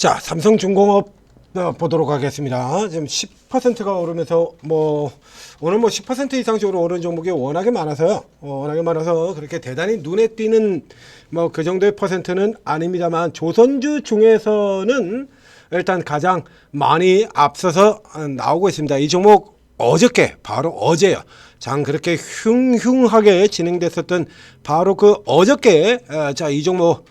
자, 삼성중공업 보도록 하겠습니다. 지금 10%가 오르면서 오늘 10% 이상적으로 오른 종목이 워낙에 많아서요. 워낙에 많아서 그렇게 대단히 눈에 띄는 그 정도의 퍼센트는 아닙니다만, 조선주 중에서는 일단 가장 많이 앞서서 나오고 있습니다. 이 종목 어저께, 바로 어제요. 장 그렇게 흉흉하게 진행됐었던 바로 그 어저께, 자, 이 종목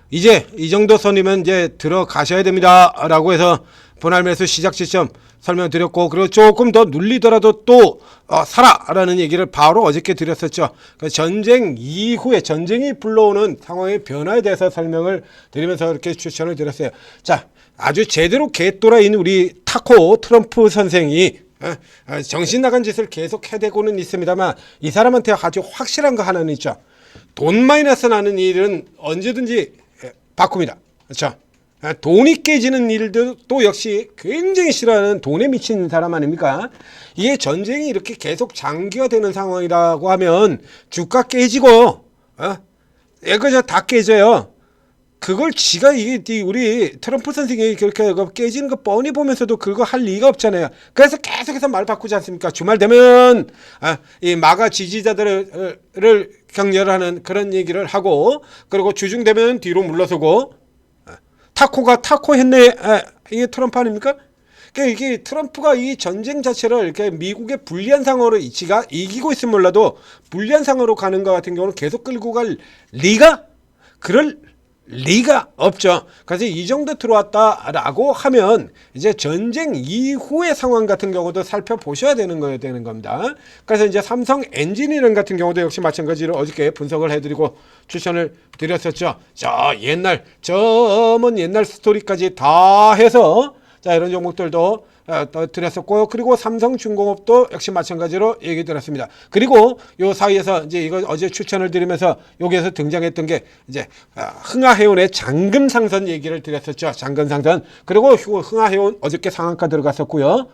이제 이 정도 선이면 이제 들어가셔야 됩니다 라고 해서 분할 매수 시작 시점 설명드렸고, 그리고 조금 더 눌리더라도 또 사라 라는 얘기를 바로 어저께 드렸었죠. 전쟁 이후에 전쟁이 불러오는 상황의 변화에 대해서 설명을 드리면서 이렇게 추천을 드렸어요. 자, 아주 제대로 개또라인 우리 타코 트럼프 선생이 정신 나간 짓을 계속 해대고는 있습니다만, 이 사람한테 아주 확실한 거 하나는 있죠. 돈 마이너스 나는 일은 언제든지 바꿉니다. 그렇죠? 돈이 깨지는 일도 또 역시 굉장히 싫어하는 돈에 미친 사람 아닙니까? 이게 전쟁이 이렇게 계속 장기화 되는 상황이라고 하면 주가 깨지고 이거 다 깨져요. 그걸 지가 이게 우리 트럼프 선생이 그렇게 깨지는 거 뻔히 보면서도 그거 할 리가 없잖아요. 그래서 계속해서 말 바꾸지 않습니까? 주말 되면 이 마가 지지자들을 격려하는 그런 얘기를 하고, 그리고 주중 되면 뒤로 물러서고, 타코가 타코 했네. 이게 트럼프 아닙니까? 그러니까 이게 트럼프가 이 전쟁 자체를 이렇게 미국의 불리한 상황으로 지가 이기고 있으면 몰라도 불리한 상황으로 가는 것 같은 경우는 계속 끌고 갈 그럴 리가 없죠. 그래서 이 정도 들어왔다라고 하면 이제 전쟁 이후의 상황 같은 경우도 살펴보셔야 되는 겁니다. 그래서 이제 삼성 엔지니어링 같은 경우도 역시 마찬가지로 어저께 분석을 해드리고 추천을 드렸었죠. 먼 옛날 스토리까지 다 해서 자, 이런 종목들도 드렸었고요. 그리고 삼성중공업도 역시 마찬가지로 얘기 드렸습니다. 그리고 요 사이에서 이제 이거 어제 추천을 드리면서 여기에서 등장했던 게 이제 흥하해운의 잔금상선 얘기를 드렸었죠. 잔금상선. 그리고 흥하해운 어저께 상한가 들어갔었고요.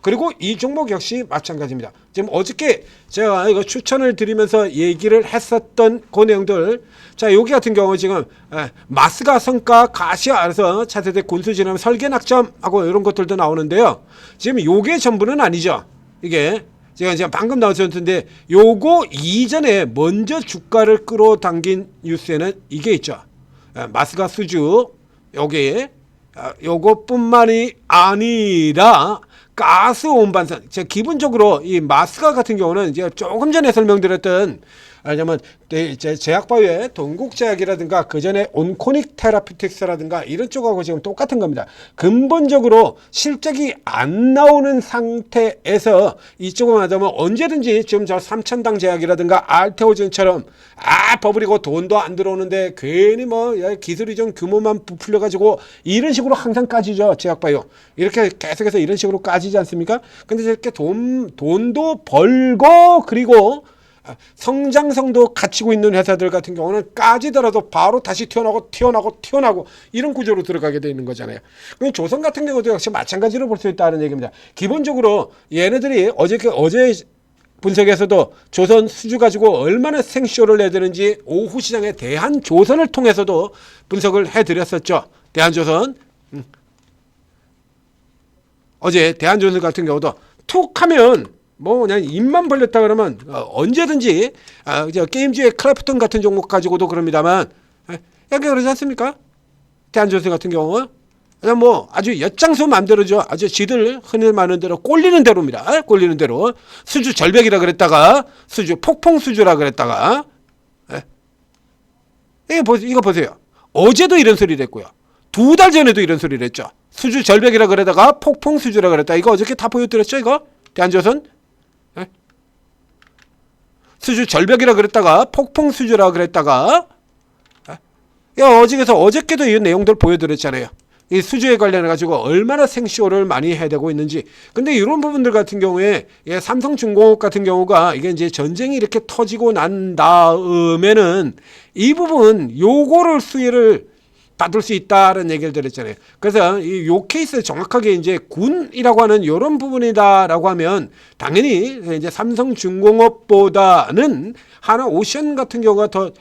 그리고 이 종목 역시 마찬가지입니다. 지금 어저께 제가 이거 추천을 드리면서 얘기를 했었던 그 내용들, 자, 여기 같은 경우 지금 마스가 성과 가시아에서 차세대 군수진압 설계 낙점하고 이런 것들도 나오는데요. 지금 요게 전부는 아니죠. 이게 제가 방금 나왔었는데, 요거 이전에 먼저 주가를 끌어당긴 뉴스에는 이게 있죠. 마스가 수주 여기에 요것뿐만이 아니라 가스 온반선. 제가 기본적으로 이 마스가 같은 경우는 이제 조금 전에 설명드렸던 제약바이오의 동국제약이라든가 그 전에 온코닉 테라피틱스라든가 이런 쪽하고 지금 똑같은 겁니다. 근본적으로 실적이 안 나오는 상태에서 이쪽을 하자면 언제든지 지금 저 삼천당 제약이라든가 알테오젠처럼 버블이고 돈도 안 들어오는데 괜히 기술이 좀 규모만 부풀려 가지고 이런 식으로 항상 까지죠. 제약바이오 이렇게 계속해서 이런 식으로 까지지 않습니까? 근데 이렇게 돈도 벌고 그리고 성장성도 갖추고 있는 회사들 같은 경우는 까지더라도 바로 다시 튀어나오고 이런 구조로 들어가게 되어 있는 거잖아요. 그럼 조선 같은 경우도 역시 마찬가지로 볼 수 있다는 얘기입니다. 기본적으로 얘네들이 어제 분석에서도 조선 수주 가지고 얼마나 생쇼를 내드는지 오후 시장에 대한조선을 통해서도 분석을 해드렸었죠. 대한조선 어제 대한조선 같은 경우도 툭 하면 그냥 입만 벌렸다 그러면 언제든지 게임즈의 크래프톤 같은 종목 가지고도 그럽니다만 여기 그러지 않습니까? 대한조선 같은 경우 그냥 아주 엿장수 맘대로죠. 아주 지들 흔히 말하는 대로 꼴리는 대로입니다. 꼴리는 대로 수주 절벽이라 그랬다가 수주 폭풍 수주라 그랬다가 이거 보세요. 어제도 이런 소리를 했고요. 2달 전에도 이런 소리를 했죠. 수주 절벽이라 그러다가 폭풍 수주라 그랬다. 이거 어저께 다 보여드렸죠. 이거 대한조선 수주 절벽이라 그랬다가 폭풍 수주라 그랬다가 어저께도 이 내용들 보여드렸잖아요. 이 수주에 관련해 가지고 얼마나 생쇼를 많이 해대고 있는지. 근데 이런 부분들 같은 경우에 삼성중공업 같은 경우가 이게 이제 전쟁이 이렇게 터지고 난 다음에는 이 부분 요거를 수혜를 받을 수 있다는 얘기를 드렸잖아요. 그래서 요 케이스 정확하게 이제 군이라고 하는 이런 부분이다라고 하면 당연히 이제 삼성중공업보다는 하나오션 같은 경우가 더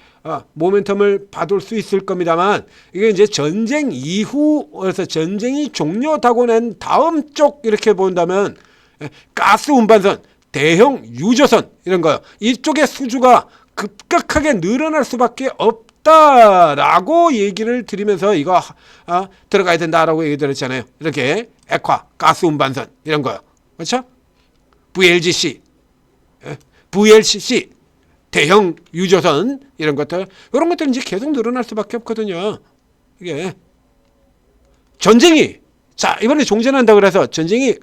모멘텀을 받을 수 있을 겁니다만, 이게 이제 전쟁 이후에서 전쟁이 종료되고 난 다음 쪽 이렇게 본다면 가스 운반선, 대형 유조선 이런 거요. 이쪽의 수주가 급격하게 늘어날 수밖에 없다라고 얘기를 드리면서 이거 들어가야 된다라고 얘기 드렸잖아요. 이렇게 액화, 가스 운반선 이런 거요. 그렇죠? VLGC, VLCC, 대형 유조선 이런 것들, 이런 것들은 이제 계속 늘어날 수밖에 없거든요. 이게 전쟁이 이번에 종전한다 그래서 전쟁이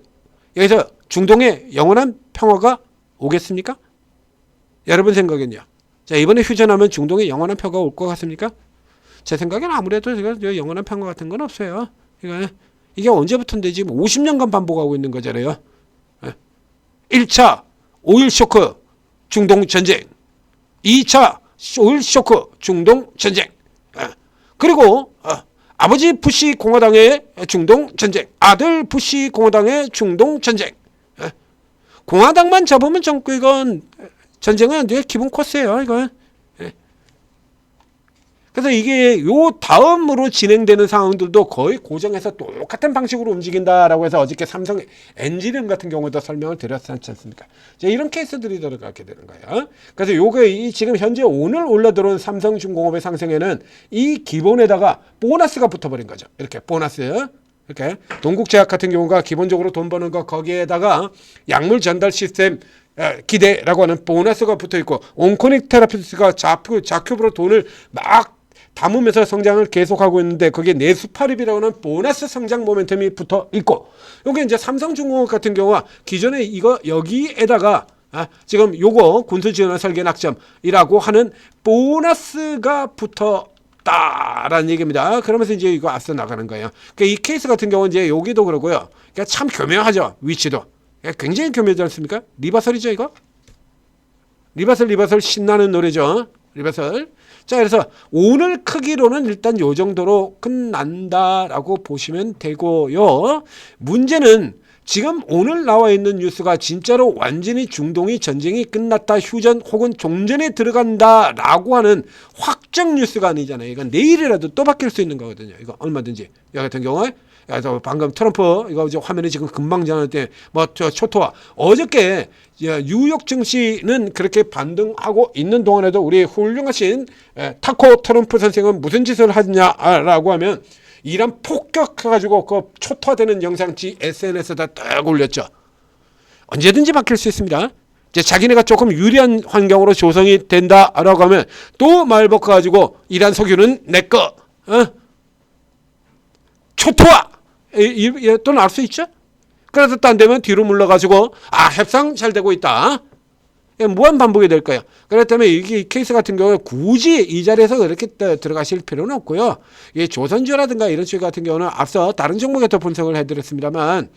여기서 중동에 영원한 평화가 오겠습니까? 여러분 생각은요? 이번에 휴전하면 중동에 영원한 평화가 올 것 같습니까? 제 생각에는 아무래도 영원한 평화 같은 건 없어요. 이게 언제부터인데 지금 50년간 반복하고 있는 거잖아요. 1차 오일 쇼크 중동 전쟁, 2차 오일 쇼크 중동 전쟁, 그리고 아버지 부시 공화당의 중동 전쟁, 아들 부시 공화당의 중동 전쟁. 공화당만 잡으면 이건 전쟁은 기본 코스예요, 이건. 그래서 이게 요 다음으로 진행되는 상황들도 거의 고정해서 똑같은 방식으로 움직인다라고 해서 어저께 삼성 엔지니엄 같은 경우도 설명을 드렸지 않습니까? 이런 케이스들이 들어가게 되는 거예요. 그래서 요거 지금 현재 오늘 올라 들어온 삼성중공업의 상승에는 이 기본에다가 보너스가 붙어버린 거죠. 이렇게 보너스. 이렇게 동국제약 같은 경우가 기본적으로 돈 버는 거 거기에다가 약물 전달 시스템 기대라고 하는 보너스가 붙어있고, 온코닉 테라피스가 자큐브로 돈을 막 담으면서 성장을 계속하고 있는데 거기에 내수파립이라고 하는 보너스 성장 모멘텀이 붙어 있고, 여기 이제 삼성중공업 같은 경우가 기존에 이거 여기에다가 지금 요거 군수지원화 설계 낙점이라고 하는 보너스가 붙었다라는 얘기입니다. 그러면서 이제 이거 앞서 나가는 거예요. 그러니까 이 케이스 같은 경우는 이제 여기도 그러고요. 그러니까 참 교묘하죠. 위치도 굉장히 교묘하지 않습니까? 리버설이죠, 이거. 리버설 신나는 노래죠. 리버설. 그래서 오늘 크기로는 일단 요 정도로 끝난다라고 보시면 되고요. 문제는 지금 오늘 나와 있는 뉴스가 진짜로 완전히 중동이 전쟁이 끝났다, 휴전 혹은 종전에 들어간다라고 하는 확정 뉴스가 아니잖아요. 이건 내일이라도 또 바뀔 수 있는 거거든요. 이거 얼마든지. 여기 같은 경우에 방금 트럼프 이거 이제 화면에 지금 금방 전할 때 초토화 어저께 뉴욕 증시는 그렇게 반등하고 있는 동안에도 우리 훌륭하신 타코 트럼프 선생은 무슨 짓을 하냐라고 하면 이란 폭격해가지고 그 초토화되는 영상 SNS에다 딱 올렸죠. 언제든지 바뀔 수 있습니다. 이제 자기네가 조금 유리한 환경으로 조성이 된다라고 하면 또 말 바꿔가지고 이란 석유는 내 거, 초토화 또 나올 수 있죠. 그래서 또 안 되면 뒤로 물러가지고 협상 잘 되고 있다. 무한 반복이 될 거예요. 그렇기 때문에 이 케이스 같은 경우에 굳이 이 자리에서 그렇게 들어가실 필요는 없고요. 이 조선주라든가 이런 쪽 같은 경우는 앞서 다른 종목에서 분석을 해드렸습니다만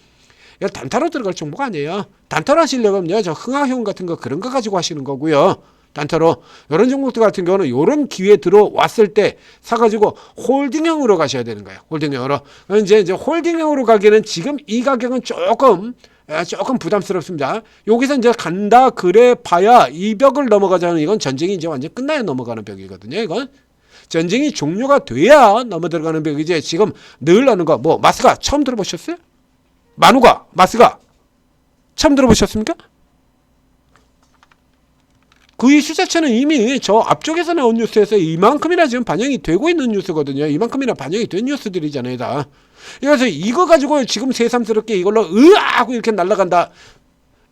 단타로 들어갈 종목 아니에요. 단타로 하시려면요, 저 흥하형 같은 거 그런 거 가지고 하시는 거고요. 단타로 이런 종목들 같은 경우는 이런 기회 들어왔을 때 사가지고 홀딩형으로 가셔야 되는 거예요. 홀딩형으로. 이제 홀딩형으로 가기에는 지금 이 가격은 조금 부담스럽습니다. 여기서 이제 간다 그래 봐야 이 벽을 넘어가자는, 이건 전쟁이 이제 완전 끝나야 넘어가는 벽이거든요. 이건 전쟁이 종료가 돼야 넘어 들어가는 벽이지. 지금 늘 하는 거 마스가 처음 들어보셨어요? 마누가 마스가 처음 들어보셨습니까? 그 이슈 자체는 이미 저 앞쪽에서 나온 뉴스에서 이만큼이나 지금 반영이 되고 있는 뉴스거든요. 이만큼이나 반영이 된 뉴스들이잖아요, 다. 그래서 이거 가지고 지금 새삼스럽게 이걸로 하고 이렇게 날아간다,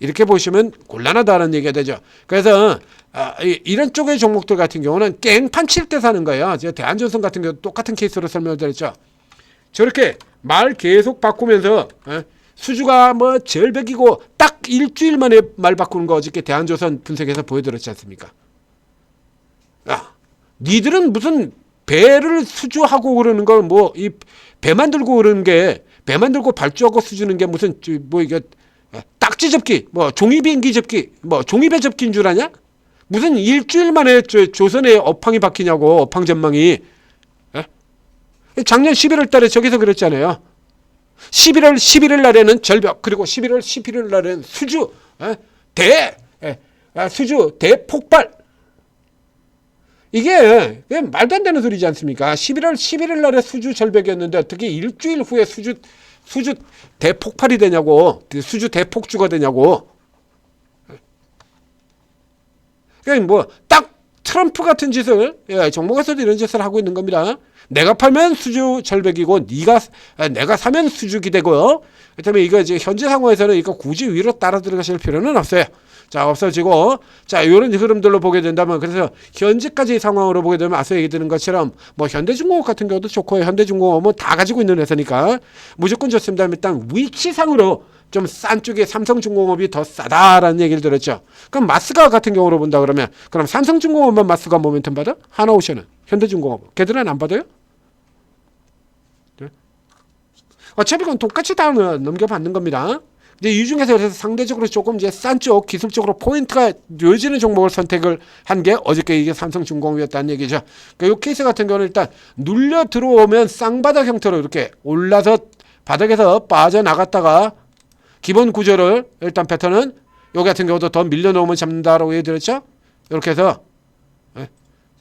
이렇게 보시면 곤란하다는 얘기가 되죠. 그래서 이런 쪽의 종목들 같은 경우는 깽판 칠 때 사는 거예요. 제가 대한전선 같은 경우 똑같은 케이스로 설명을 드렸죠. 저렇게 말 계속 바꾸면서 수주가 절벽이고 딱 일주일 만에 말 바꾸는 거 어저께 대한조선 분석해서 보여드렸지 않습니까? 니들은 무슨 배를 수주하고 그러는 걸 이 배 만들고 그러는 게, 배 만들고 발주하고 수주는 게 무슨 이게 딱지 접기, 종이 비행기 접기, 종이배 접기인 줄 아냐? 무슨 일주일 만에 조선의 업황이 바뀌냐고, 업황 전망이. 작년 11월 달에 저기서 그랬잖아요. 11월 11일 날에는 절벽, 그리고 11월 11일 날에는 수주 수주 대폭발. 이게 말도 안 되는 소리지 않습니까? 11월 11일 날에 수주 절벽이었는데 어떻게 일주일 후에 수주 대폭발이 되냐고, 수주 대폭주가 되냐고. 그러니까 뭐 딱 트럼프 같은 짓을 종목에서도 이런 짓을 하고 있는 겁니다. 내가 팔면 수주 절벽이고 내가 사면 수주 기대고요. 그렇다면 이거 이제 현재 상황에서는 이거 굳이 위로 따라 들어가실 필요는 없어요. 자, 없어지고, 자, 이런 흐름들로 보게 된다면, 그래서 현재까지 상황으로 보게 되면 앞서 얘기 드린 것처럼 뭐 현대중공업 같은 경우도 좋고, 현대중공업은 다 가지고 있는 회사니까 무조건 좋습니다. 일단 위치상으로 좀 싼 쪽에 삼성중공업이 더 싸다라는 얘기를 들었죠. 그럼 마스가 같은 경우로 본다 그러면, 그럼 삼성중공업만 마스가 모멘텀 받아? 하나오션은, 현대중공업, 걔들은 안 받아요? 네? 어차피 그건 똑같이 다 넘겨받는 겁니다. 이제 이 중에서 그래서 상대적으로 조금 이제 싼 쪽, 기술적으로 포인트가 요지는 종목을 선택을 한 게 어저께 이게 삼성중공업이었다는 얘기죠. 그러니까 이 케이스 같은 경우는 일단 눌려 들어오면 쌍바닥 형태로 이렇게 올라서 바닥에서 빠져나갔다가 기본 구조를 일단 패턴은 여기 같은 경우도 더 밀려 놓으면 잡는다라고 얘기드렸죠. 이렇게 해서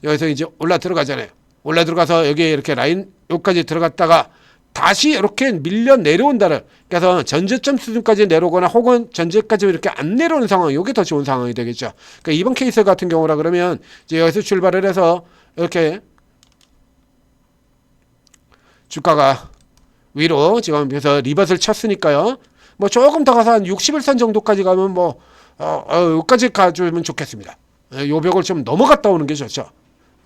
여기서 이제 올라 들어가잖아요. 올라 들어가서 여기 이렇게 라인 여기까지 들어갔다가 다시 이렇게 밀려 내려온다를, 그래서 전제점 수준까지 내려오거나 혹은 전제까지 이렇게 안 내려오는 상황, 이게 더 좋은 상황이 되겠죠. 그러니까 이번 케이스 같은 경우라 그러면 이제 여기서 출발을 해서 이렇게 주가가 위로 지금 그래서 리버스를 쳤으니까요. 뭐 조금 더 가서 한 60일선 정도까지 가면 뭐 여기까지 가주면 좋겠습니다. 요 벽을 좀 넘어갔다 오는 게 좋죠.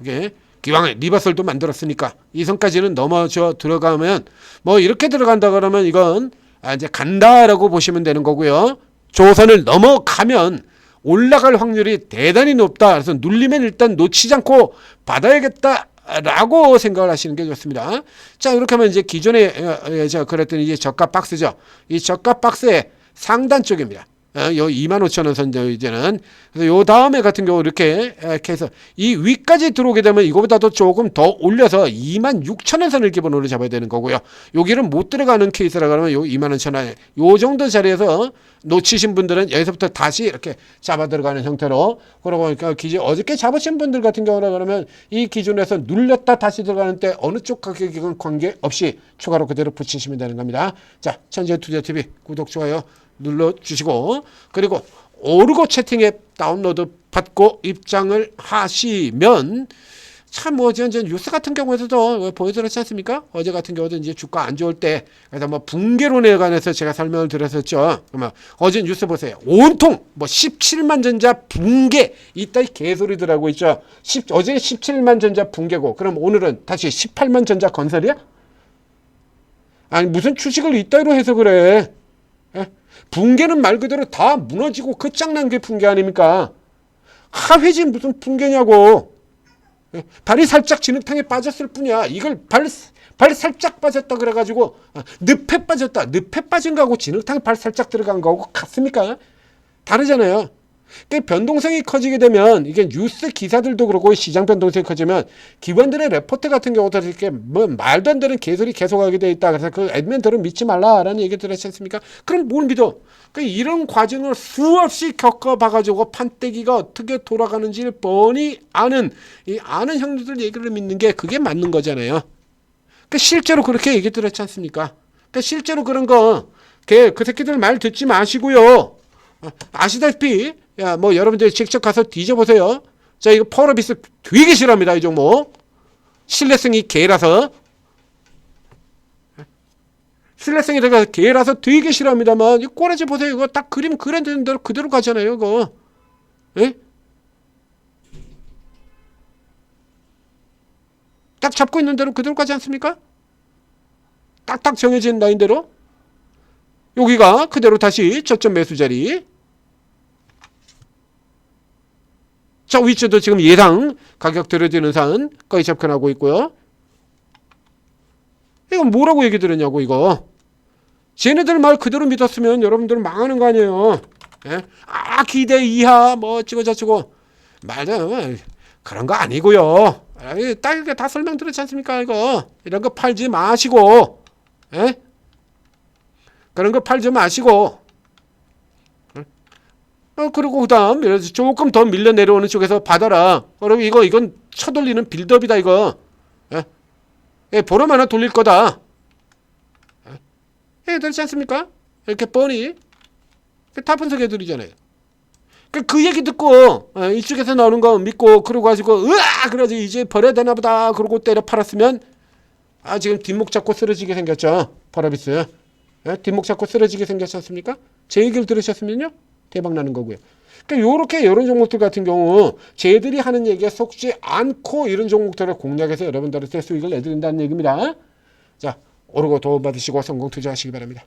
이게 기왕에 리버설도 만들었으니까 이 선까지는 넘어져 들어가면 뭐 이렇게 들어간다 그러면 이건 이제 간다라고 보시면 되는 거고요. 조선을 넘어가면 올라갈 확률이 대단히 높다. 그래서 눌리면 일단 놓치지 않고 받아야겠다라고 생각을 하시는 게 좋습니다. 자, 이렇게 하면 이제 기존에 제가 그랬던 이제 저가 박스죠. 이 저가 박스의 상단 쪽입니다. 요 25,000원 선죠, 이제는. 그래서 요 다음에 같은 경우 이렇게 해서 이 위까지 들어오게 되면 이거보다도 조금 더 올려서 26,000원 선을 기본으로 잡아야 되는 거고요. 여기는 못 들어가는 케이스라 그러면 요 25,000원, 요 정도 자리에서 놓치신 분들은 여기서부터 다시 이렇게 잡아 들어가는 형태로. 그러고 보니까 어저께 잡으신 분들 같은 경우라 그러면 이 기준에서 눌렸다 다시 들어가는 때 어느 쪽 가격이건 관계없이 추가로 그대로 붙이시면 되는 겁니다. 자, 천재투자TV 구독, 좋아요 눌러주시고, 그리고 오르고 채팅앱 다운로드 받고 입장을 하시면 참 뭐 이제 뉴스 같은 경우에서도 보여드렸지 않습니까? 어제 같은 경우도 이제 주가 안 좋을 때 그래서 뭐 붕괴론에 관해서 제가 설명을 드렸었죠. 그러면 어제 뉴스 보세요. 온통 뭐 17만 전자 붕괴 이따위 개소리들하고 있죠. 어제 17만 전자 붕괴고 그럼 오늘은 다시 18만 전자 건설이야? 아니 무슨 주식을 이따위로 해서 그래? 붕괴는 말 그대로 다 무너지고 끝장난 게 붕괴 아닙니까? 하회진 무슨 붕괴냐고. 발이 살짝 진흙탕에 빠졌을 뿐이야. 이걸 발 살짝 빠졌다 그래가지고 늪에 빠졌다. 늪에 빠진 거하고 진흙탕에 발 살짝 들어간 거하고 같습니까? 다르잖아요. 그러니까 변동성이 커지게 되면 이게 뉴스 기사들도 그렇고 시장 변동성이 커지면 기관들의 레포트 같은 경우도 이렇게 뭐 말도 안 되는 개소리 계속하게 돼 있다. 그래서 그 애드민들은 믿지 말라라는 얘기 들었지 않습니까? 그럼 뭘 믿어? 그러니까 이런 과정을 수없이 겪어봐가지고 판때기가 어떻게 돌아가는지를 뻔히 아는 형들 얘기를 믿는 게 그게 맞는 거잖아요. 그러니까 실제로 그렇게 얘기 들었지 않습니까? 그러니까 실제로 그런 거 그 새끼들 말 듣지 마시고요. 아시다시피 뭐 여러분들 직접 가서 뒤져보세요. 자, 이거 파워비스 되게 싫어합니다. 이 종목 신뢰성이 개라서 내가 개라서 되게 싫어합니다만 이 꼬라지 보세요. 이거 딱 그림 그려진 대로 그대로 가잖아요. 이거 딱 잡고 있는 대로 그대로 가지 않습니까? 딱딱 정해진 라인대로 여기가 그대로 다시 저점 매수 자리. 자, 위치도 지금 예상 가격 들어지는 산 거의 접근하고 있고요. 이건 뭐라고 얘기 들었냐고 이거. 쟤네들 말 그대로 믿었으면 여러분들은 망하는 거 아니에요. 기대 이하 뭐 어쩌고 저쩌고 말도 그런 거 아니고요. 딱 이렇게 다 설명드렸지 않습니까? 이거 이런 거 팔지 마시고, 예? 그런 거 팔지 마시고, 그리고 그다음 조금 더 밀려 내려오는 쪽에서 받아라. 그리고 이건 쳐돌리는 빌드업이다 이거. 예? 예, 보름 하나 돌릴 거다. 예, 그렇지 않습니까? 이렇게 뻔히 다 분석해 드리잖아요. 그 얘기 듣고 이쪽에서 나오는 거 믿고 그러고 가지고 으아 그러지 이제 버려야 되나 보다 그러고 때려 팔았으면 지금 뒷목 잡고 쓰러지게 생겼죠. 파라비스. 예? 뒷목 잡고 쓰러지게 생겼지 않습니까? 제 얘기를 들으셨으면요 대박 나는 거고요. 그러니까 요렇게 이런 종목들 같은 경우 쟤들이 하는 얘기에 속지 않고 이런 종목들을 공략해서 여러분들한테 수익을 내드린다는 얘기입니다. 자, 오르고 도움받으시고 성공 투자하시기 바랍니다.